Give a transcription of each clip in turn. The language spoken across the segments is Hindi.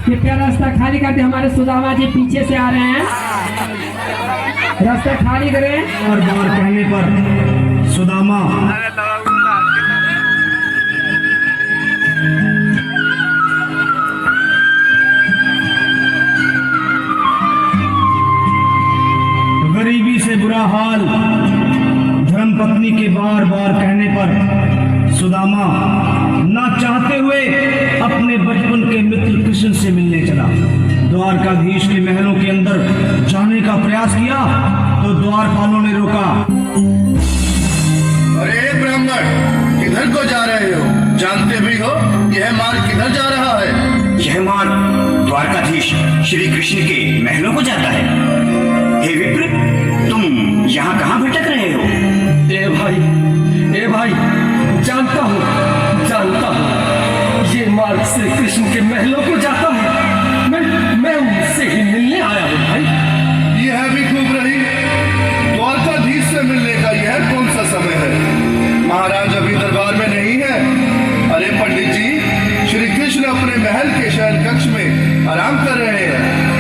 कृपया रास्ता खाली कर दे, हमारे सुदामा जी पीछे से आ रहे हैं, रास्ता खाली करें। और बार कहने पर सुदामा गरीबी से बुरा हाल, धर्मपत्नी के बार बार कहने पर सुदामा ना चाहते हुए अपने बचपन के मित्र कृष्ण से मिलने चला। द्वारकाधीश के महलों के अंदर जाने का प्रयास किया तो द्वारपालों ने रोका। अरे ब्राह्मण, किधर को जा रहे हो? जानते भी हो यह मार्ग किधर जा रहा है? यह मार्ग द्वारकाधीश श्री कृष्ण के महलों को जाता है। हे विप्र, तुम यहाँ कहाँ भटक रहे हो? ए भाई, जानता हूँ, ये मार्ग श्री कृष्ण के महलों को जाता है। मैं उनसे ही मिलने आया हूँ भाई। यह भी खूब रही, द्वारकाधीश से मिलने का यह कौन सा समय है? महाराज अभी दरबार में नहीं है। अरे पंडित जी, श्री कृष्ण अपने महल के शयन कक्ष में आराम कर रहे हैं।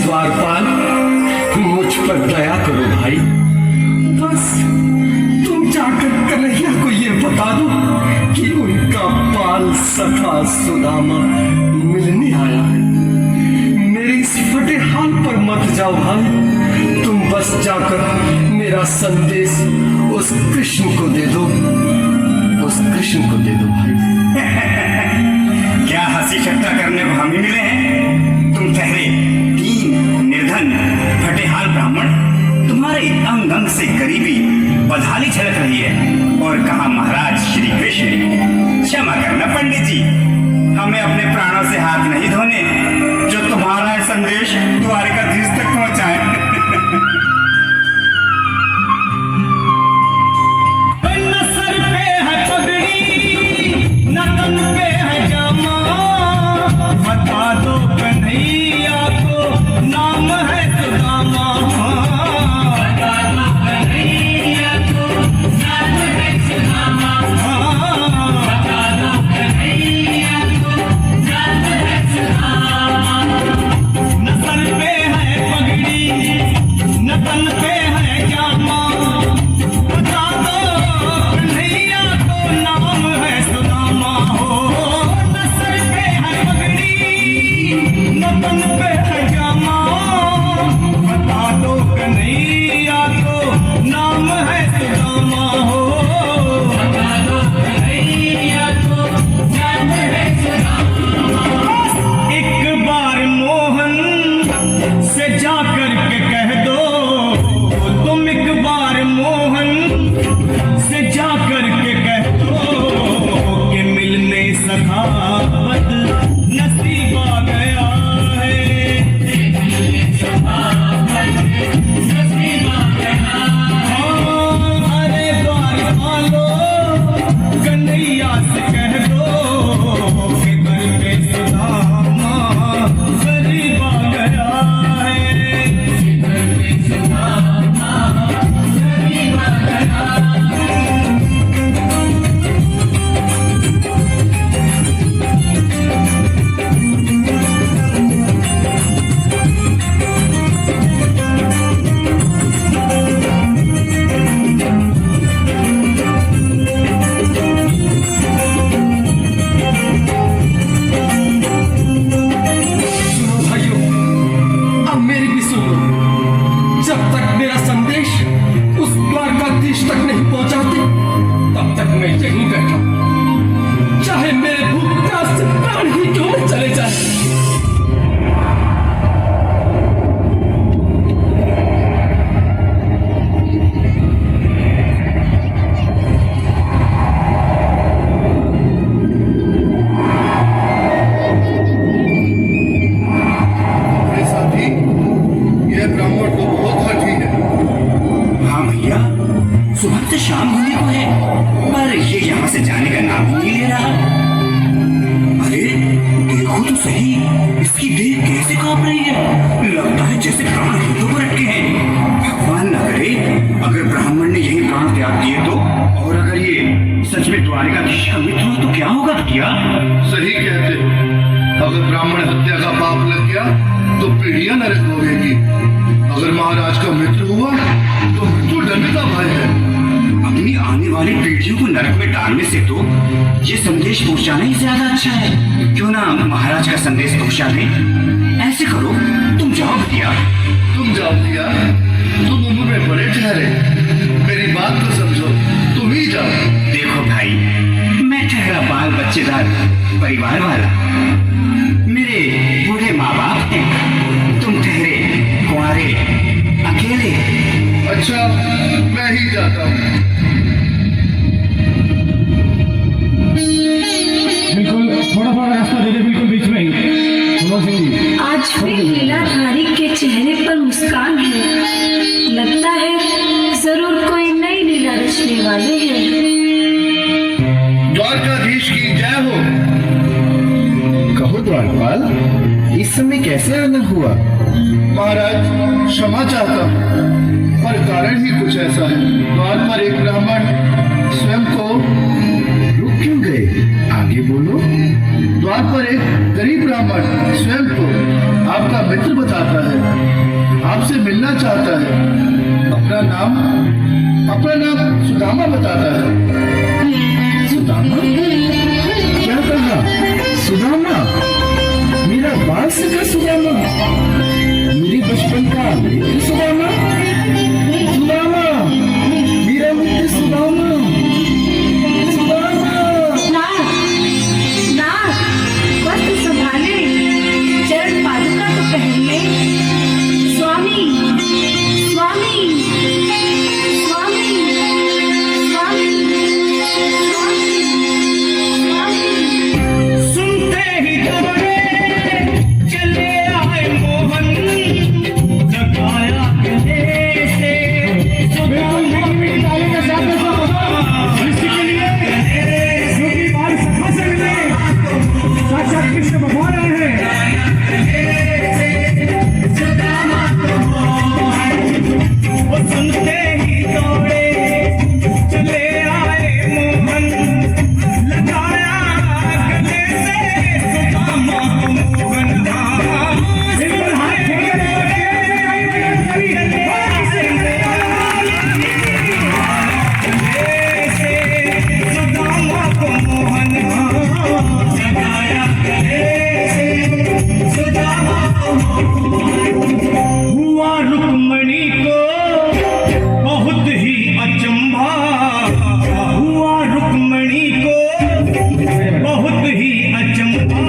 द्वारपाल, मुझ पर दया करो भाई। बस तुम जाकर कन्हैया को ये बता दो कि उनका बाल सखा सुदामा मिलने आया है। मेरे इस फटे हाल पर मत जाओ भाई, तुम बस जाकर मेरा संदेश उस कृष्ण को दे दो, भाई। क्या हंसी ठट्टा करने को हमें मिले हैं? तुम ठहरे दीन निर्धन फटेहाल ब्राह्मण, तुम्हारे अंग अंग से गरीबी बदहाली झलक रही है। और कहा महाराज श्री कृष्ण। क्षमा करना पंडित जी, हमें अपने प्राणों से हाथ नहीं धोने जो तुम्हारा संदेश द्वारकाधीश तक पहुंचाए। नसर पे है सही, इसकी देह कैसे कांप रही है? लगता है जैसे प्राण हाथों पर अटके हैं। भगवान न करे अगर ब्राह्मण ने यही प्राण त्याग दिए तो, और अगर ये सच में द्वारिकाधीश का मित्र हो तो क्या होगा बिटिया? सही कहते हो। अगर ब्राह्मण हत्या का पाप लग गया तो पीढ़ियां नरक भोगेगी। अगर महाराज का मित्र हुआ तो मृत्यु दंड का भय है। अपनी आने वाली पीढ़ियों को नरक में डालने से तो ये संदेश पहुंचाना ही ज्यादा अच्छा है। क्यों ना महाराज का संदेश पहुंचा दें? ऐसे करो, तुम जाओ बिटिया। तुम जाओ भैया, तुम उम्र में बड़े ठहरे, मेरी बात तो समझो, तुम ही जाओ। देखो भाई, मैं ठहरा बाल बच्चेदार परिवार वाला, मेरे बूढ़े माँ बाप हैं, तुम ठहरे कुंवारे अकेले। अच्छा, मैं ही जाता हूँ। बिल्कुल, थोड़ा थोड़ा रास्ता दे दे, बिल्कुल बीच में ही। मनोज सिंह जी, आज भी लीलाधारी के चेहरे पर मुस्कान है। लगता है जरूर कोई नई लीला रचने वाले हैं। द्वारकाधीश की जय हो। कहो द्वारपाल, इस समय कैसे आना हुआ? महाराज, क्षमा चाहता हूँ, पर कारण ही कुछ ऐसा है। द्वार पर एक ब्राह्मण स्वयं को रुक क्यों गए? आगे बोलो। द्वार पर एक गरीब ब्राह्मण स्वयं को आपका मित्र बताता है, आपसे मिलना चाहता है। अपना नाम सुदामा बताता है। सुदामा? क्या कहा? सुदामा? मेरा बाल सखा सुदामा? मेरे बचपन का मित्र सुदामा? सुदामा, मेरा मित्र सुदामा, सुदामा। नाथ, वस्त्र संभाले, चरण पादुका तो पहनिए। स्वामी, स्वामी, स्वामी, स्वामी, स्वामी, स्वामी। सुनते ही दौड़े चले आए मोहन, लगाया गले से साक्षात कृष्ण भगवान आए हैं। वो सुनते ही दौड़े चले आए मोहन, लगाया गले से सुदामा को मोहन। बिल्कुल हाथ सुदामा को मोहन, लगाया हुआ रुक्मणी को बहुत ही अचंभा, हुआ रुक्मणी को बहुत ही अचंभा।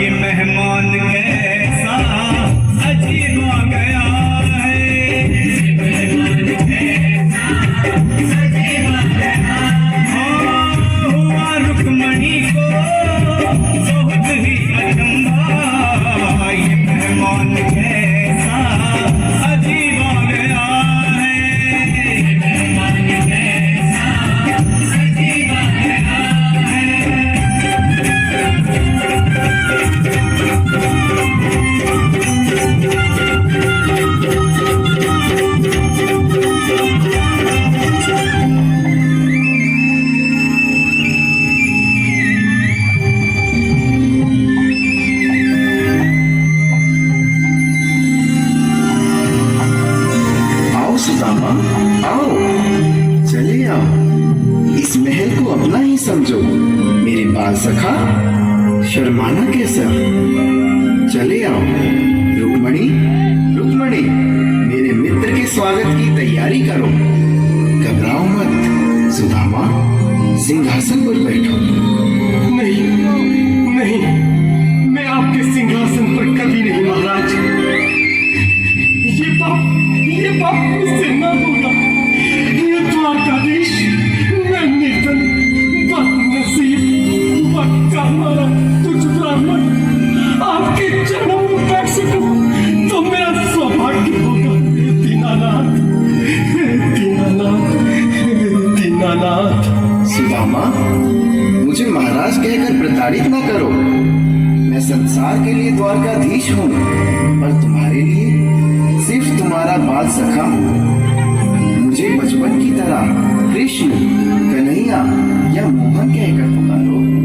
ये मेहमान कैसा अजीब आ गया है। हुआ रुक्मणी को बहुत ही अचंभा, ये मेहमान कैसा अजीब आ गया है। अजीब आ गया है। आओ सुदामा, आओ, चले आओ। इस महल को अपना ही समझो। मेरे बाल सखा, शर्माना कैसा? चले आओ। रुक्मणी, रुक्मणी, मेरे मित्र के स्वागत की तैयारी करो। घबराओ मत। सुदामा, सिंहासन पर बैठो। नहीं, नहीं, मैं आपके सिंहासन पर कभी नहीं महाराज। ये पाप मुझसे न होगा। ये द्वारकाधीश, मैं निर्धन, बदनसीब, बदकामारा तुझ ब्राह्मण आपके चरणों में बैठ सकूं तो मेरा सौभाग्य होगा। हे दीनानाथ, हे दीनानाथ, हे दीनानाथ। सुदामा, मुझे महाराज कहकर प्रताड़ित न करो। मैं संसार के लिए द्वारकाधीश हूँ, पर तुम्हारे लिए सिर्फ तुम्हारा बाल सखा हूँ। मुझे बचपन की तरह कृष्ण, कन्हैया या मोहन कहकर पुकारो।